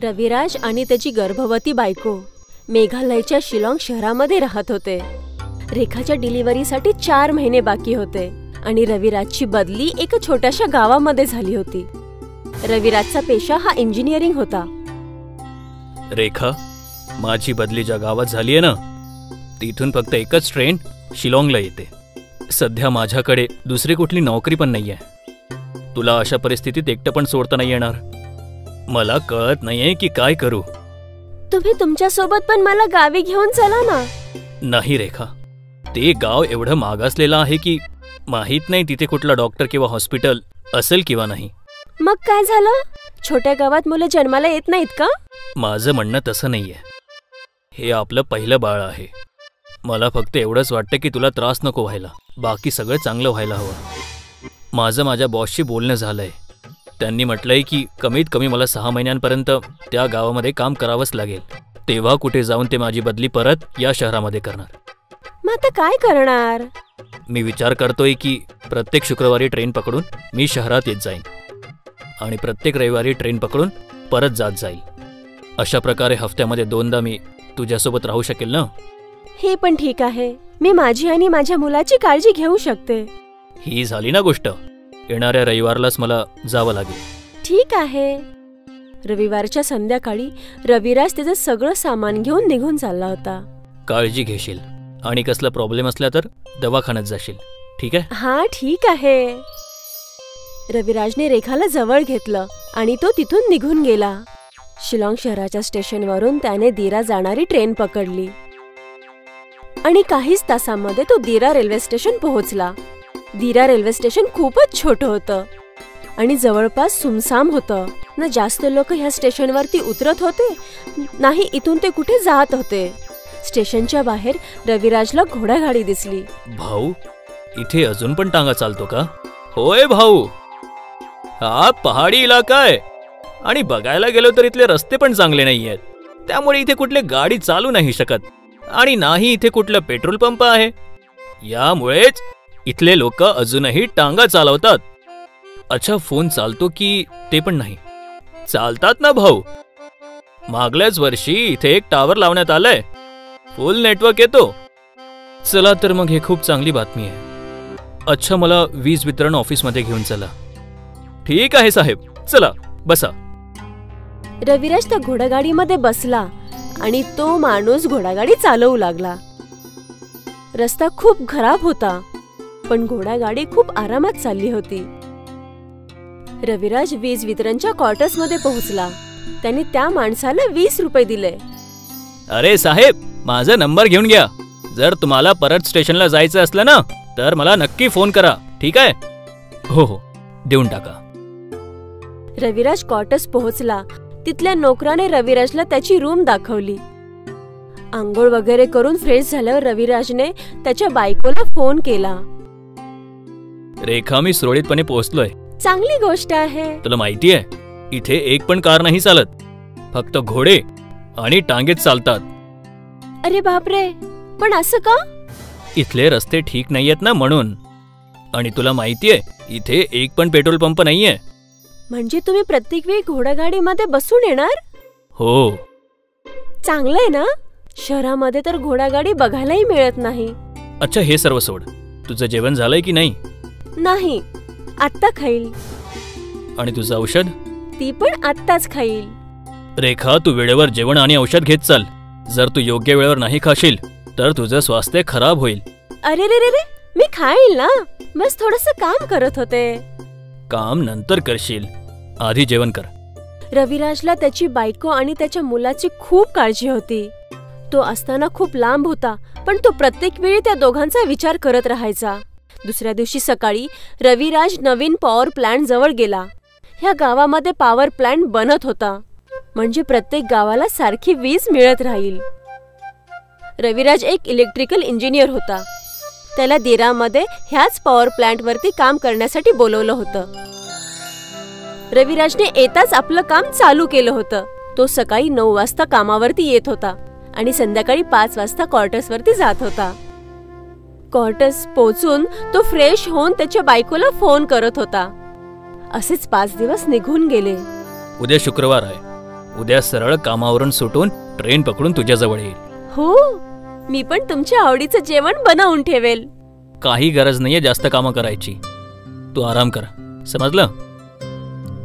रविराज आणि त्याची गर्भवती बायको मेघालयच्या शिलाँग शहरामध्ये राहत होते. रेखाच्या डिलिव्हरीसाठी 4 महिने बाकी होते आणि रविराजची बदली एका छोट्याशा गावामध्ये झाली होती. रविराजचा पेशा हा इंजिनिअरिंग होता. रेखा, माझी बदली ज्या गावात झालीये ना, तिथून फक्त एकच ट्रेन शिलाँगला येते. सध्या माझ्याकडे दुसरी कुठली नोकरी पण नाहीये. तुला अशा परिस्थितीत एकटं पण सोडता नाही येणार. मला कळत नाहीये की काय करू. तुम्ही तुमच्यासोबत पण मला गावी घेऊन चला ना. नाही रेखा, ते गाव एवढं मागासलेलं आहे की माहित नाही तिथे कुठला डॉक्टर किंवा हॉस्पिटल असेल किंवा नाही. मग काय झालं? छोट्या गावात मुलं जन्माला येत नाहीत का? माझं म्हणणं तसं नाहीये. हे आपलं पहिलं बाळ आहे. मला फक्त एवढंच वाटतं की तुला त्रास नको व्हायला. बाकी सगळं चांगलं व्हायला हवं. माझं माझ्या बॉसशी बोलणं झालंय. त्यांनी म्हटलंय की कमीत कमी मला 6 महिन्यांपर्यंत त्या गावामध्ये काम करावंच लागेल. तेव्हा कुठे जाऊन ते माझी बदली परत या शहरामध्ये करणार. मग आता काय करणार? मी विचार करतोय की प्रत्येक शुक्रवारी ट्रेन पकडून मी शहरात येत जाईन आणि प्रत्येक रविवारी ट्रेन पकडून परत जात जाईल. अशा प्रकारे हफ्त्यामध्ये 2दा मी तुझ्यासोबत राहू शकेल ना? हे पण ठीक आहे. मी माझी आणि माझ्या मुलाची काळजी घेऊ शकते. ही झाली ना गोष्ट. येणाऱ्या रविवारलाच मला जावं लागेल. ठीक आहे. रविवारच्या संध्याकाळी रविराज त्याचं सगळं सामान घेऊन निघून चालला होता. काळजी घेशील आणि कसला प्रॉब्लेम असला तर दवाखान्यात जाशील, ठीक आहे? हा, ठीक आहे. रविराजने रेखाला जवळ घेतलं आणि तो तिथून निघून गेला. शिलाँग शहराच्या स्टेशनवरून त्याने दिरा जाणारी ट्रेन पकडली आणि काहीच तासांमध्ये तो दिरा रेल्वे स्टेशन पोहोचला. दिरा रेल्वे स्टेशन खूपच छोटं होतं आणि जवळपास सुमसाम होतं. ना जास्त लोक ह्या स्टेशनवरती उतरत होते, नाही इथून ते कुठे जात होते. स्टेशनच्या बाहेर रविराजला घोडागाडी दिसली. भाऊ, इथे अजून पण टांगा चालतो का? होय भाऊ, हा पहाडी इलाका आहे आणि बघायला गेलो तर इथले रस्ते पण चांगले नाहीयेत. त्यामुळे इथे कुठले गाडी चालू नाही शकत आणि नाही इथे कुठलं पेट्रोल पंप आहे. यामुळेच इथले लोक अजूनही टांगा चालवतात. अच्छा, फोन चालतो की ते पण नाही? चालतात ना भाऊ. मागल्याच वर्षी इथे एक टावर लावण्यात आलाय. फुल नेटवर्क येतो. चला तर मग, हे खूप चांगली बातमी आहे. अच्छा, मला वीज वितरण ऑफिसमध्ये घेऊन चला. ठीक आहे साहेब, चला बसा. रविराज त्या घोडागाडीमध्ये बसला आणि तो माणूस घोडागाडी चालवू लागला. रस्ता खूप खराब होता पण घोडागाडी खूप आरामात चालली होती. रविराज वीज वितरणच्या क्वार्टर्स मध्ये पोहोचला. त्याने त्या माणसाला 20 रुपये दिले. अरे साहेब, माझा नंबर घेऊन घ्या. जर तुम्हाला परत स्टेशनला जायचं असलं ना तर मला नक्की फोन करा, ठीक आहे? हो हो, देऊन टाका. रविराज क्वार्टर्स पोहोचला. तिथल्या नोकराने रविराजला त्याची रूम दाखवली. आंघोळ वगैरे करून फ्रेश झाल्यावर रविराजने त्याच्या बायकोला फोन केला. रेखा, मी सुरळीतपणे पोहोचलोय. चांगली गोष्ट आहे. तुला माहितीये, इथे एक पण कार नाही चालत. फक्त घोडे आणि टांगेत चालतात. अरे बापरे, पण असं का? इथले रस्ते ठीक नाहीयेत ना, म्हणून. आणि तुला माहितीये, इथे एक पण पेट्रोल पंप नाहीये. म्हणजे तुम्ही प्रत्येक वेळी घोडागाडीमध्ये बसून येणार? हो. चांगलंय ना. शहरामध्ये तर घोडागाडी बघायलाही मिळत नाही. अच्छा, हे सर्व सोड. तुझं जेवण झालंय की नाही? नाही, आत्ता खाईल. आणि तुझं औषध? ती पण आत्ताच खाईल. रेखा, तू वेळेवर जेवण आणि औषध घेत चाल. जर तू योग्य वेळेवर नाही खाशील तर तुझं स्वास्थ्य खराब होईल. अरे रे रे रे, मी खाईल ना. बस थोडंसं काम करत होते. काम नंतर करशील, आधी जेवण कर. रविराजला त्याची बायको आणि त्याच्या मुलाची खूप काळजी होती. तो असताना खूप लांब होता पण तो प्रत्येक वेळी त्या दोघांचा विचार करत राहायचा. दुसऱ्या दिवशी सकाळी रविराज नवीन पॉवर प्लांट जवळ गेला. ह्या गावामध्ये पॉवर प्लांट बनत होता, म्हणजे प्रत्येक गावाला सारखी वीज मिळत राहील. रविराज एक इलेक्ट्रिकल इंजिनियर होता. त्याला दिरामध्ये ह्याच पॉवर प्लांट वरती काम करण्यासाठी बोलवलं होतं. रविराजने येताच आपलं काम चालू केलं होतं. तो सकाळी 9 वाजता कामावरती येत होता आणि संध्याकाळी 5 वाजता क्वार्टर्स वरती जात होता. क्वार्टर्स पोहोचून तो फ्रेश होऊन त्याच्या बायकोला फोन करत होता. असेच 5 दिवस निघून गेले. उद्या शुक्रवार आहे. उद्या सरळ कामावरून सुटून ट्रेन पकडून तुझ्याजवळ येईल. हो, मी पण तुमच्या आवडीचं जेवण बनवून ठेवेल. काही गरज नाहीये जास्त कामं करायची. तू आराम कर, समजलं?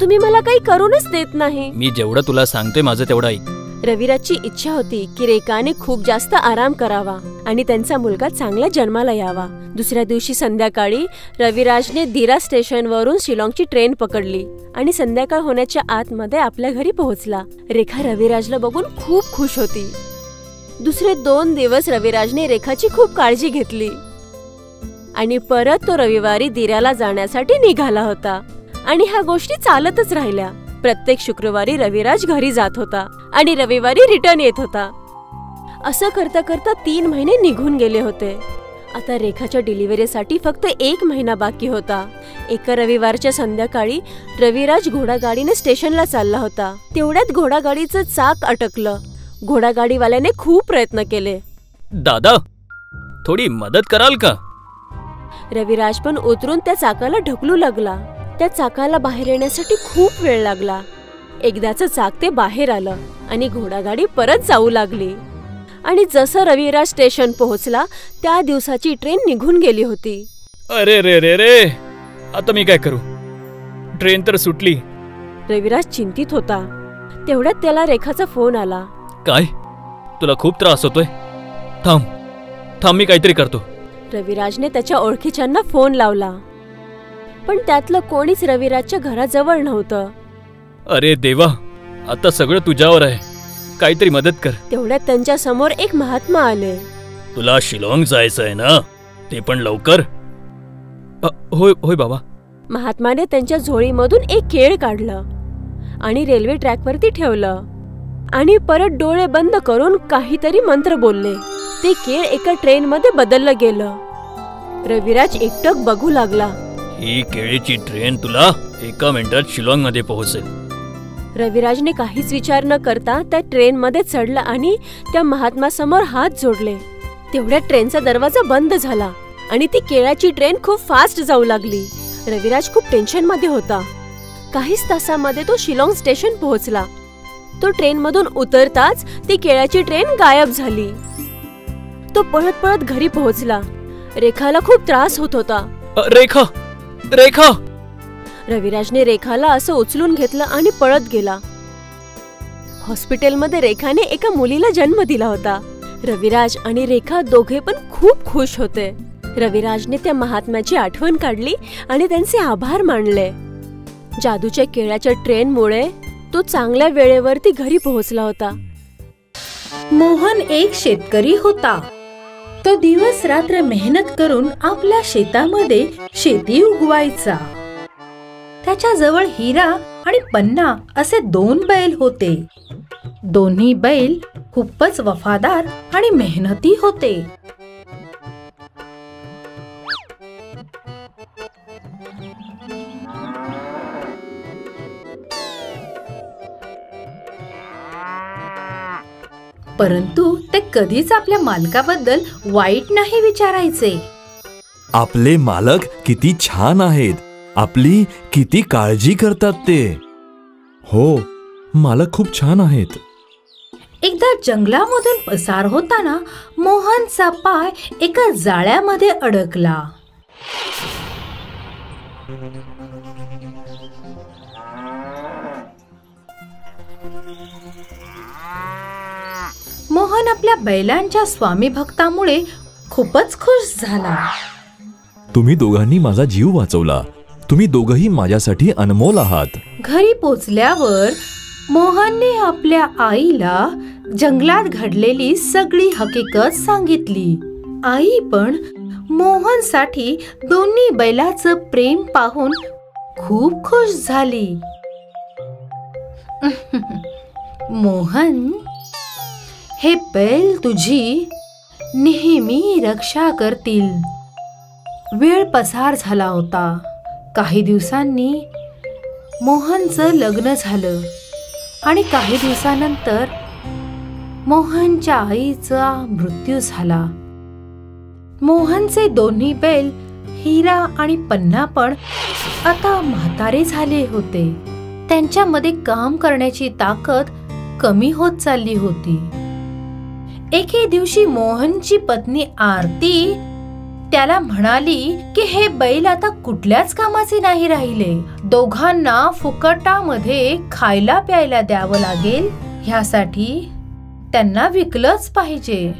तुम्ही मला काही करूनच देत नाही. मी जेवढं तुला सांगतोय माझं तेवढं ऐक. रविराजची इच्छा होती की रेखाने खूप जास्त आराम करावा आणि त्यांचा मुलगा चांगला जन्माला यावा. दुसऱ्या दिवशी संध्याकाळी रविराजने दिरा स्टेशनवरून शिलाँगची ट्रेन पकडली आणि संध्याकाळ होण्याच्या आतमध्ये आपल्या घरी पोहोचला. रेखा रविराजला बघून खूप खुश होती. दुसरे 2 दिवस रविराजने रेखाची खूप काळजी घेतली आणि परत तो रविवारी दिराला जाण्यासाठी निघाला होता. आणि ह्या गोष्टी चालतच राहिल्या. प्रत्येक शुक्रवारी रविराज घरी जात होता आणि रविवारी रिटर्न येत होता. असं करता करता 3 महिने निघून गेले होते. आता रेखाच्या डिलिव्हरीसाठी फक्त 1 महिना बाकी होता. एका रविवारच्या संध्याकाळी रविराज घोडागाडीने स्टेशनला चालला होता. तेवढ्यात घोडागाडीचं चाक अटकलं. घोडागाडीवाल्याने खूप प्रयत्न केले. दादा, थोडी मदत कराल का? रविराज पण उतरून त्या चाकाला ढकलू लागला. त्या चाकाला बाहेर येण्यासाठी खूप वेळ लागला. एकदाचं चाक ते बाहेर आलं आणि घोडागाडी परत जाऊ लागली. आणि जसं रविराज स्टेशन पोहोचला त्या दिवसाची ट्रेन निघून गेली होती. अरे रे रे रे, आता मी काय करू? ट्रेन तर सुटली. रविराज चिंतित होता. तेवढ्यात त्याला रेखाचा फोन आला. काय? तुला खूप त्रास होतोय? थांब थांब, मी काहीतरी करतो. रविराजने त्याच्या ओळखीच्यांना फोन लावला, पण त्यातलं कोणीच रविराजच्या घराजवळ नव्हतं. अरे देवा, आता सगळं तुझ्यावर आहे. काहीतरी मदत कर. तेवढ्यात त्यांच्या समोर एक महात्मा आले. तुला शिलाँग जायचं आहे ना? ते पण लवकर? होय होय बाबा. महात्माने त्यांच्या झोळीमधून एक केळ काढलं आणि रेल्वे ट्रॅकवरती ठेवलं आणि परत डोळे बंद करून काहीतरी मंत्र बोलले. ते केळ एका ट्रेनमध्ये बदललं गेलं. रविराज एकटक बघू लागला. ही केळीची ट्रेन तुला 1 मिनिटात शिलाँग मध्ये पोहोचेल. रविराजने काहीच विचार न करता त्या ट्रेन मध्ये चढला आणि त्या महात्मा समोर हात जोडले. तेवढ्या ट्रेनचा दरवाजा बंद झाला आणि ती केळाची ट्रेन खूप फास्ट जाऊ लागली. रविराज खूप टेन्शन मध्ये होता. काहीच तासामध्ये तो शिलाँग स्टेशन पोहोचला. तो ट्रेन मधून उतरताच ती केळाची ट्रेन गायब झाली. तो पळत पळत घरी पोहोचला. रेखाला खूप त्रास होत होता. रेखा रेखा. रविराजने रेखाला असं उचलून घेतलं आणि पळत गेला. हॉस्पिटलमध्ये रेखाने एका मुलीला जन्म दिला होता. रविराज आणि रेखा दोघे पण खूप खुश होते. रविराजने त्या महात्म्याची आठवण काढली आणि त्यांचे आभार मानले. जादूच्या केळाच्या ट्रेनमुळे तो चांगल्या वेळेवरती घरी पोहोचला होता. मोहन एक शेतकरी होता. तो दिवस रात्र मेहनत करून आपल्या शेतामध्ये शेती उगवायचा. त्याच्या जवळ हिरा आणि पन्ना असे 2 बैल होते. दोन्ही बैल खूपच वफादार आणि मेहनती होते. परंतु ते कधीच आपल्या मालकाबद्दल वाईट नाही विचारायचे. आपले मालक किती छान आहेत, आपली किती काळजी करतात ते. हो, मालक खूप छान आहेत. एकदा जंगलामधून पसार होताना मोहनचा पाय एका जाळ्यामध्ये अडकला. मोहन आपल्या बैलांच्या स्वामी भक्तामुळे खूपच खुश झाला. तुम्ही दोघांनी माझा जीव वाचवला. तुम्ही दोघंही माझ्यासाठी अनमोल आहात. घरी पोचल्यावर मोहनने आपल्या आईला जंगलात घडलेली सगळी हकीकत सांगितली. आई पण मोहनसाठी दोन्ही बैलाचं प्रेम पाहून खूप खुश झाली. मोहन, हे बैल तुझी नेहमी रक्षा करतील. वेळ पसार झाला होता. काही दिवसांनी मोहनचं लग्न झालं आणि काही दिवसानंतर मोहनच्या आईचा मृत्यू झाला. मोहनचे दोन्ही बैल हिरा आणि पन्ना पण आता म्हातारे झाले होते. त्यांच्यामध्ये काम करण्याची ताकद कमी होत चालली होती. एके दिवशी मोहनची पत्नी आरती त्याला म्हणाली की हे बैल आता कुठल्याच कामाचे नाही राहिले. दोघांना फुकटामध्ये खायला प्यायला द्यावं लागेल, ह्यासाठी त्यांना विकलंच पाहिजे.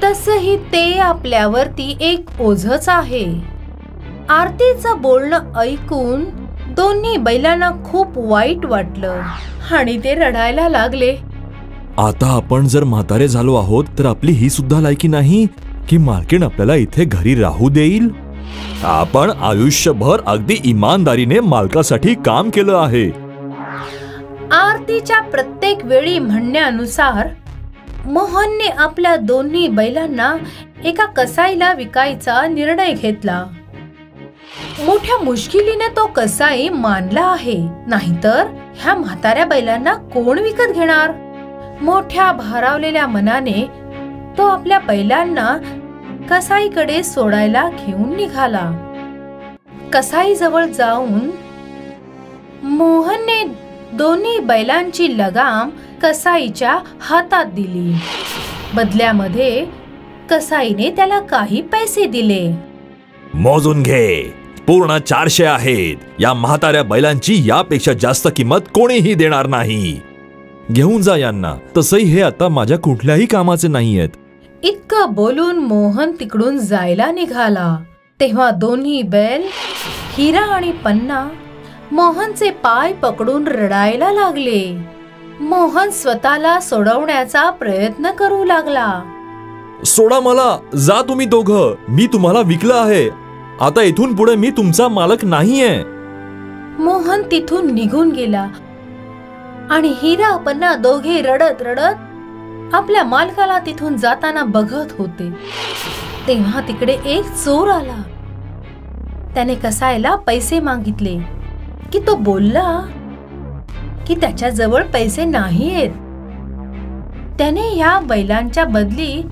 तसही ते आपल्यावरती एक ओझच आहे. आरतीचं बोलणं ऐकून दोन्ही बैलांना खूप वाईट वाटलं आणि ते रडायला लागले. आता आपण जर म्हातारे झालो आहोत तर आपली ही सुद्धा लायकी नाही की मालकीण आपल्याला इथे घरी राहू देईल. आपण आयुष्यभर अगदी इमानदारीने मालकासाठी काम केलं आहे. आरतीच्या प्रत्येक वेळी म्हणण्यानुसार मोहनने आपल्या दोन्ही बैलांना एका कसाईला विकायचा निर्णय घेतला. मोठ्या मुश्किलीने तो कसाई मानला आहे, नाहीतर ह्या म्हाताऱ्या बैलांना कोण विकत घेणार. मोठ्या भारावलेल्या मनाने तो आपल्या बैलांना कसाईकडे सोडायला घेऊन निघाला. कसाई जवळ जाऊन मोहनने दोन्ही बैलांची लगाम कसाईच्या हातात दिली. बदल्यामध्ये कसाईने त्याला काही पैसे दिले. मोजून घे, पूर्ण 400 आहेत. या म्हाताऱ्या बैलांची यापेक्षा जास्त किंमत कोणीही देणार नाही. घेऊन जा यांना. तसही हे आता माझ्या कुठल्याही कामाचे नाहीयेत. इतकं बोलून मोहन तिकडून जायला निघाला. तेव्हा दोन्ही बैल हिरा आणि पन्ना मोहनचे पाय पकडून रडायला लागले. मोहन स्वतःला सोडवण्याचा प्रयत्न करू लागला. सोडा मला, जा तुम्ही दोघं. मी तुम्हाला विकलं आहे. आता इथून पुढे मी तुमचा मालक नाहीये. मोहन तिथून निघून गेला आणि हिरा पन्ना दोघे रडत रडत आपल्या मालकाला तिथून जाताना बघत होते. तेव्हा तिकडे एक चोर आला. त्याने कसाईला पैसे मागितले की तो बोलला की त्याच्याजवळ पैसे नाहीयेत. त्याने या बैलांच्या बदली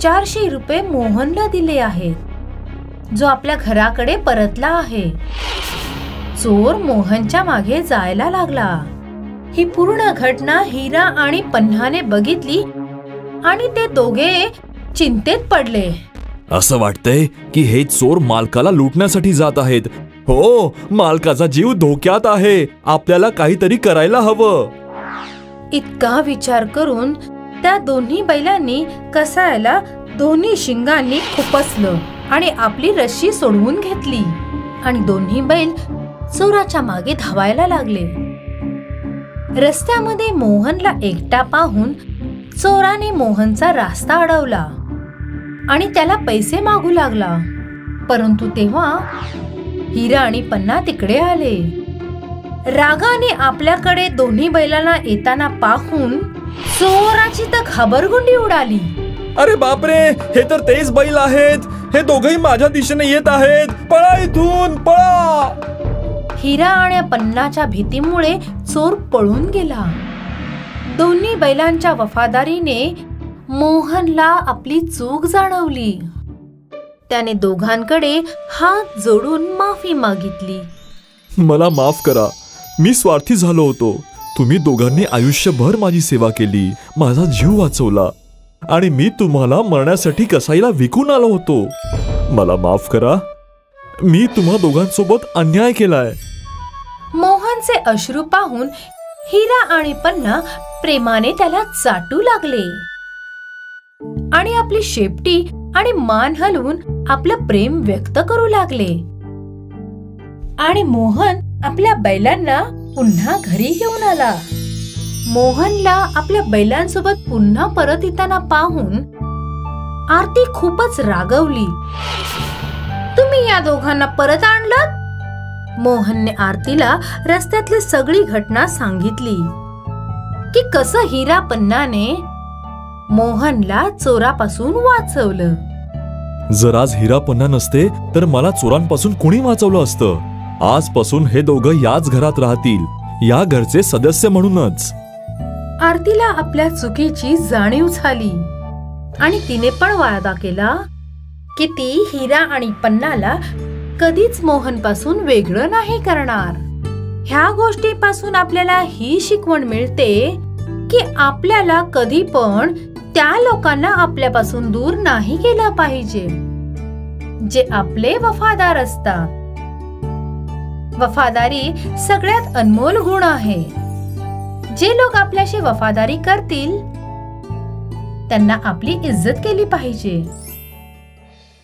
400 रुपये मोहनला दिले आहेत, जो आपल्या घराकडे परतला आहे. चोर मोहनच्या मागे जायला लागला. ही पूर्ण घटना हिरा आणि पन्नाने बघितली आणि ते दोघे चिंतेत पडले. असं वाटतंय की हे चोर मालकाला लुटण्यासाठी जात आहेत. हो, मालकाचा जीव धोक्यात आहे. आपल्याला काहीतरी करायला हवं. इतका विचार करून त्या दोन्ही बैलांनी कसाईला दोन्ही शिंगांनी खुपसलं आणि आपली रस्सी सोडवून घेतली आणि दोन्ही बैल चोराच्या मागे धावायला लागले. रस्त्यामध्ये मोहनला एकटा पाहून चोराने मोहनचा रास्ता अडवला आणि त्याला पैसे मागू लागला. परंतु तेव्हा हिरा आणि पन्ना तिकडे आले. रागाने आपल्याकडे दोन्ही बैलांना येताना पाहून चोराची तर खबरगुंडी उडाली. अरे बापरे, हे तर तेच बैल आहेत. हे दोघही माझ्या दिशेने येत आहेत. पळा इथून, पळा. हिरा आणि पन्नाच्या भीतीमुळे चोर पळून गेला. दोन्ही बैलांच्या वफादारीने मोहनला आपली चूक जाणवली. त्याने दोघांकडे हात जोडून माफी मागितली. मला माफ करा, मी स्वार्थी झालो होतो. तुम्ही दोघांनी आयुष्यभर माझी सेवा केली, माझा जीव वाचवला आणि मी तुम्हाला मरण्यासाठी कसाईला विकून आलो होतो. मला माफ करा. मी तुम्हा दोघांसोबत अन्याय केलाय. मोहनचे अश्रू पाहून हिरा आणि पन्ना प्रेमाने त्याला चाटू लागले आणि आपली शेपटी आणि मान हलवून आपलं प्रेम व्यक्त करू लागले. आणि मोहन आपल्या बैलांना पुन्हा घरी घेऊन आला. मोहनला आपल्या बैलांसोबत पुन्हा परत येताना पाहून आरती खूपच रागवली. तुम्ही या दोघांना परत आणलं? मोहनने आरतीला रस्त्यातली सगळी घटना सांगितली की कसं हिरा पन्नाने मोहनला चोरापासून वाचवलं. जर आज हिरा पन्ना नसते तर मला चोरांपासून कोणी वाचवलं असतं. आजपासून हे दोघं याच घरात राहतील, या घरचे सदस्य म्हणूनच. आरतीला आपल्या चुकीची जाणीव झाली आणि तिने पण वादा केला की ती हिरा आणि पन्नाला कधीच मोहन पासून वेगळं नाही करणार. ह्या गोष्टीपासून आपल्याला ही शिकवण मिळते की आपल्याला कधी पण त्या लोकांना आपल्यापासून दूर नाही केलं पाहिजे जे आपले वफादार असतात. वफादारी सगळ्यात अनमोल गुण आहे. जे लोक आपल्याशी वफादारी करतील त्यांना आपली इज्जत केली पाहिजे.